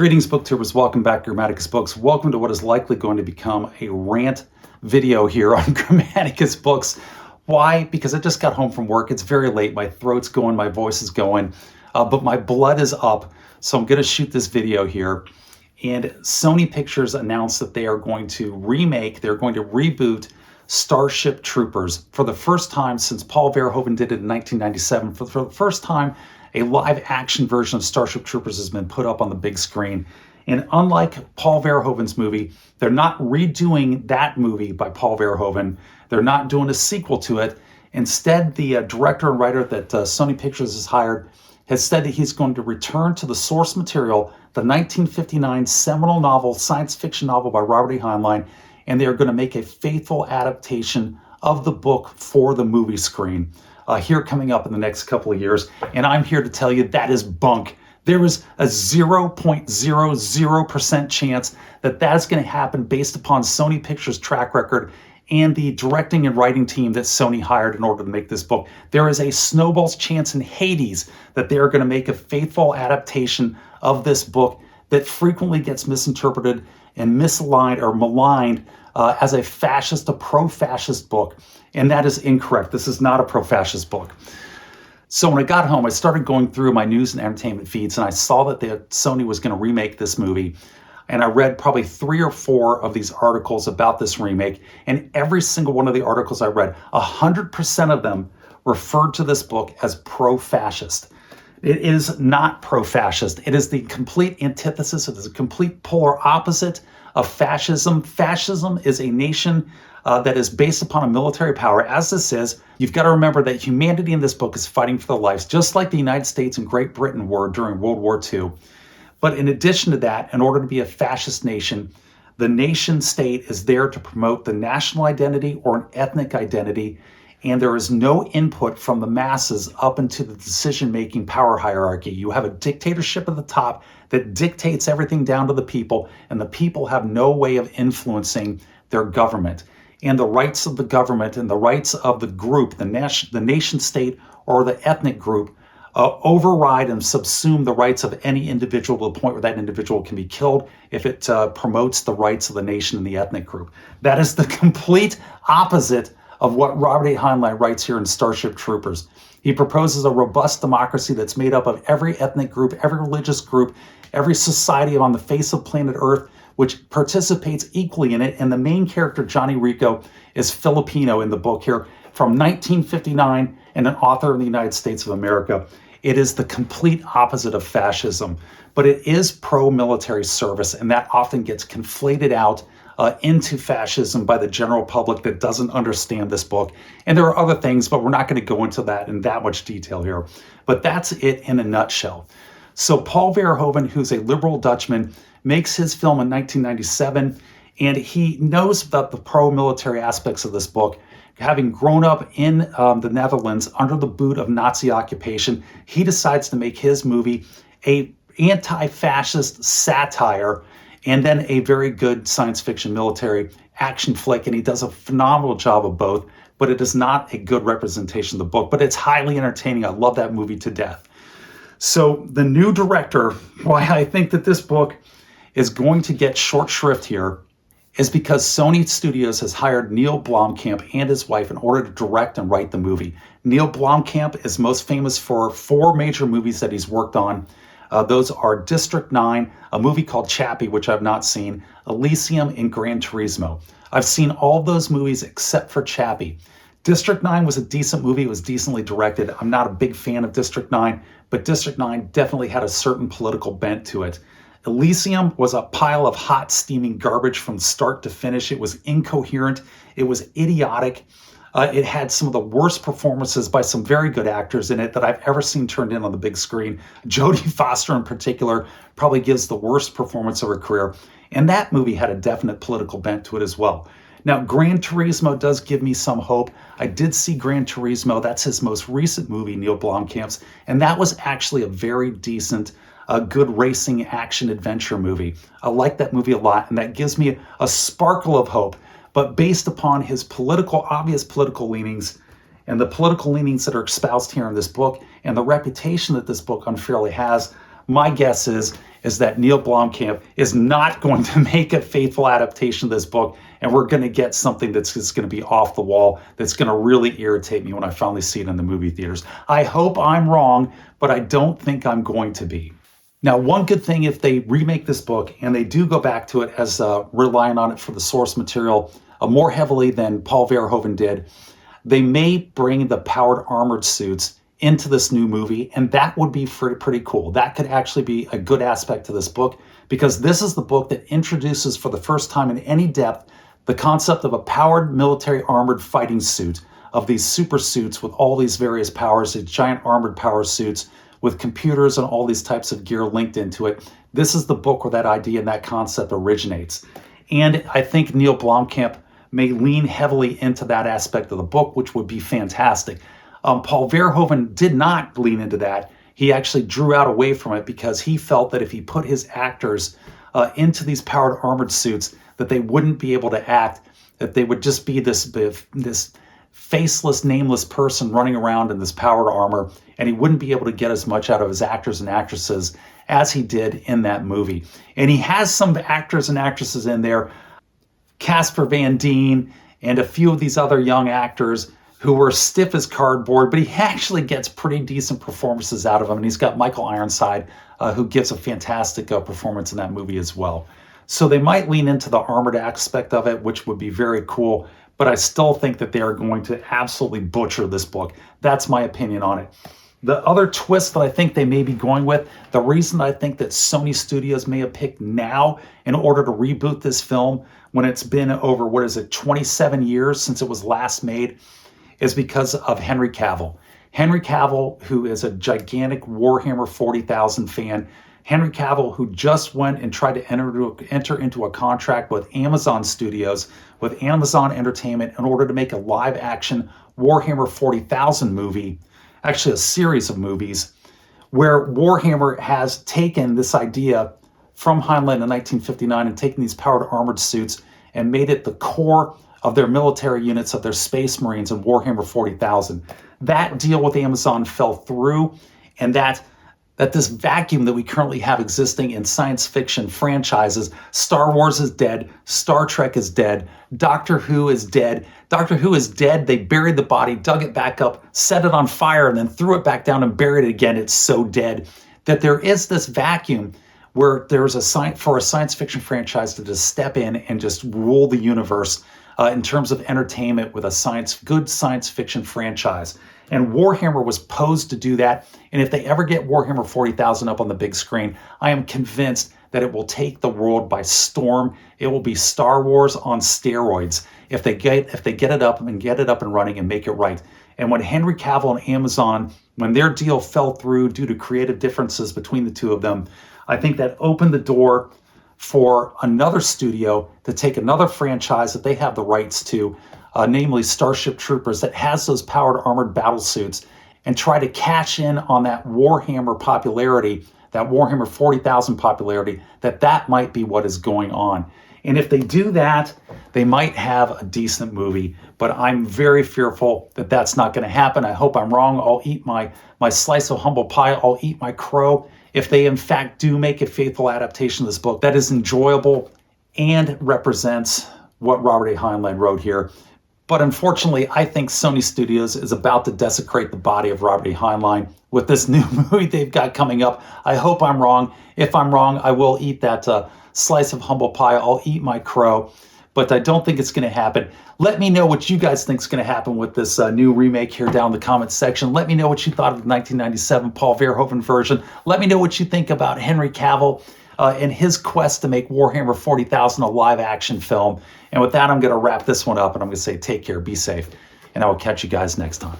Greetings, booktubers. Welcome back to Grammaticus Books. Welcome to what is likely going to become a rant video here on Grammaticus Books. Why? Because I just got home from work. It's very late. My throat's going, my voice is going, but my blood is up. So I'm going to shoot this video here. And Sony Pictures announced that they are going to they're going to reboot Starship Troopers for the first time since Paul Verhoeven did it in 1997. For the first time, a live action version of Starship Troopers has been put up on the big screen. And unlike Paul Verhoeven's movie, they're not redoing that movie by Paul Verhoeven. They're not doing a sequel to it. Instead, the director and writer that Sony Pictures has hired has said that he's going to return to the source material, the 1959 seminal novel, science fiction novel by Robert E. Heinlein, and they are going to make a faithful adaptation of the book for the movie screen. Here coming up in the next couple of years, and I'm here to tell you that is bunk. There is a 0.00% chance that that's going to happen based upon Sony Pictures' track record and the directing and writing team that Sony hired in order to make this book. There is a snowball's chance in Hades that they are going to make a faithful adaptation of this book that frequently gets misinterpreted and misaligned or maligned as a pro-fascist book. And that is incorrect. This is not a pro-fascist book. So when I got home, I started going through my news and entertainment feeds, and I saw that Sony was going to remake this movie. And I read probably 3 or 4 of these articles about this remake. And every single one of the articles I read, 100% of them referred to this book as pro-fascist. It is not pro-fascist. It is the complete antithesis. It is a complete polar opposite of fascism. Fascism is a nation that is based upon a military power. As this is, you've got to remember that humanity in this book is fighting for their lives, just like the United States and Great Britain were during World War II. But in addition to that, in order to be a fascist nation, the nation state is there to promote the national identity or an ethnic identity, and there is no input from the masses up into the decision-making power hierarchy. You have a dictatorship at the top that dictates everything down to the people, and the people have no way of influencing their government. And the rights of the government and the rights of the group, the nation state or the ethnic group, override and subsume the rights of any individual to the point where that individual can be killed if it promotes the rights of the nation and the ethnic group. That is the complete opposite of what Robert A. Heinlein writes here in Starship Troopers. He proposes a robust democracy that's made up of every ethnic group, every religious group, every society on the face of planet Earth, which participates equally in it. And the main character, Johnny Rico, is Filipino in the book here from 1959 and an author in the United States of America. It is the complete opposite of fascism, but it is pro-military service, and that often gets conflated out into fascism by the general public that doesn't understand this book. And there are other things, but we're not going to go into that in that much detail here. But that's it in a nutshell. So Paul Verhoeven, who's a liberal Dutchman, makes his film in 1997, and he knows about the pro-military aspects of this book. Having grown up in the Netherlands under the boot of Nazi occupation, he decides to make his movie a anti-fascist satire and then a very good science fiction military action flick, and he does a phenomenal job of both, but it is not a good representation of the book, but it's highly entertaining. I love that movie to death. So the new director, why I think that this book is going to get short shrift here, is because Sony Studios has hired Neil Blomkamp and his wife in order to direct and write the movie. Neil Blomkamp is most famous for 4 major movies that he's worked on. Those are District 9, a movie called Chappie, which I've not seen, Elysium, and Gran Turismo. I've seen all of those movies except for Chappie. District 9 was a decent movie. It was decently directed. I'm not a big fan of District 9, but District 9 definitely had a certain political bent to it. Elysium was a pile of hot, steaming garbage from start to finish. It was incoherent. It was idiotic. It had some of the worst performances by some very good actors in it that I've ever seen turned in on the big screen. Jodie Foster in particular probably gives the worst performance of her career. And that movie had a definite political bent to it as well. Now, Gran Turismo does give me some hope. I did see Gran Turismo. That's his most recent movie, Neil Blomkamp's. And that was actually a very decent, good racing action adventure movie. I like that movie a lot, and that gives me a sparkle of hope. But based upon his obvious political leanings, and the political leanings that are espoused here in this book, and the reputation that this book unfairly has, my guess is is that Neil Blomkamp is not going to make a faithful adaptation of this book, and we're going to get something that's just going to be off the wall, that's going to really irritate me when I finally see it in the movie theaters. I hope I'm wrong, but I don't think I'm going to be. Now, one good thing if they remake this book and they do go back to it as relying on it for the source material more heavily than Paul Verhoeven did, they may bring the powered armored suits into this new movie, and that would be pretty cool. That could actually be a good aspect to this book, because this is the book that introduces for the first time in any depth the concept of a powered military armored fighting suit, of these super suits with all these various powers, these giant armored power suits with computers and all these types of gear linked into it. This is the book where that idea and that concept originates. And I think Neil Blomkamp may lean heavily into that aspect of the book, which would be fantastic. Paul Verhoeven did not lean into that. He actually drew out away from it because he felt that if he put his actors into these powered armored suits, that they wouldn't be able to act, that they would just be this faceless, nameless person running around in this powered armor, and he wouldn't be able to get as much out of his actors and actresses as he did in that movie. And he has some actors and actresses in there, Casper Van Dien and a few of these other young actors who were stiff as cardboard, but he actually gets pretty decent performances out of them. And he's got Michael Ironside, who gives a fantastic performance in that movie as well. So they might lean into the armored aspect of it, which would be very cool, but I still think that they are going to absolutely butcher this book. That's my opinion on it. The other twist that I think they may be going with, the reason I think that Sony Studios may have picked now in order to reboot this film when it's been over, 27 years since it was last made, is because of Henry Cavill. Henry Cavill, who is a gigantic Warhammer 40,000 fan, Henry Cavill, who just went and tried to enter into a contract with Amazon Studios, with Amazon Entertainment, in order to make a live-action Warhammer 40,000 movie, actually a series of movies, where Warhammer has taken this idea from Heinlein in 1959 and taken these powered armored suits and made it the core of their military units, of their Space Marines in Warhammer 40,000. That deal with Amazon fell through, and that this vacuum that we currently have existing in science fiction franchises, Star Wars is dead, Star Trek is dead, Doctor Who is dead. Doctor Who is dead. They buried the body, dug it back up, set it on fire, and then threw it back down and buried it again. It's so dead that there is this vacuum where there's for a science fiction franchise to just step in and just rule the universe in terms of entertainment with a good science fiction franchise. And Warhammer was posed to do that. And if they ever get Warhammer 40,000 up on the big screen, I am convinced that it will take the world by storm. It will be Star Wars on steroids if they get it up and running and make it right. And when Henry Cavill and Amazon, when their deal fell through due to creative differences between the two of them, I think that opened the door for another studio to take another franchise that they have the rights to, namely Starship Troopers, that has those powered armored battle suits, and try to cash in on that Warhammer popularity, that Warhammer 40,000 popularity, that might be what is going on. And if they do that, they might have a decent movie, but I'm very fearful that that's not going to happen. I hope I'm wrong. I'll eat my slice of humble pie. I'll eat my crow if they in fact do make a faithful adaptation of this book that is enjoyable and represents what Robert A. Heinlein wrote here. But unfortunately, I think Sony Studios is about to desecrate the body of Robert A. Heinlein with this new movie they've got coming up. I hope I'm wrong. If I'm wrong, I will eat that slice of humble pie. I'll eat my crow. But I don't think it's going to happen. Let me know what you guys think is going to happen with this new remake here down in the comments section. Let me know what you thought of the 1997 Paul Verhoeven version. Let me know what you think about Henry Cavill and his quest to make Warhammer 40,000 a live-action film. And with that, I'm going to wrap this one up, and I'm going to say take care, be safe, and I will catch you guys next time.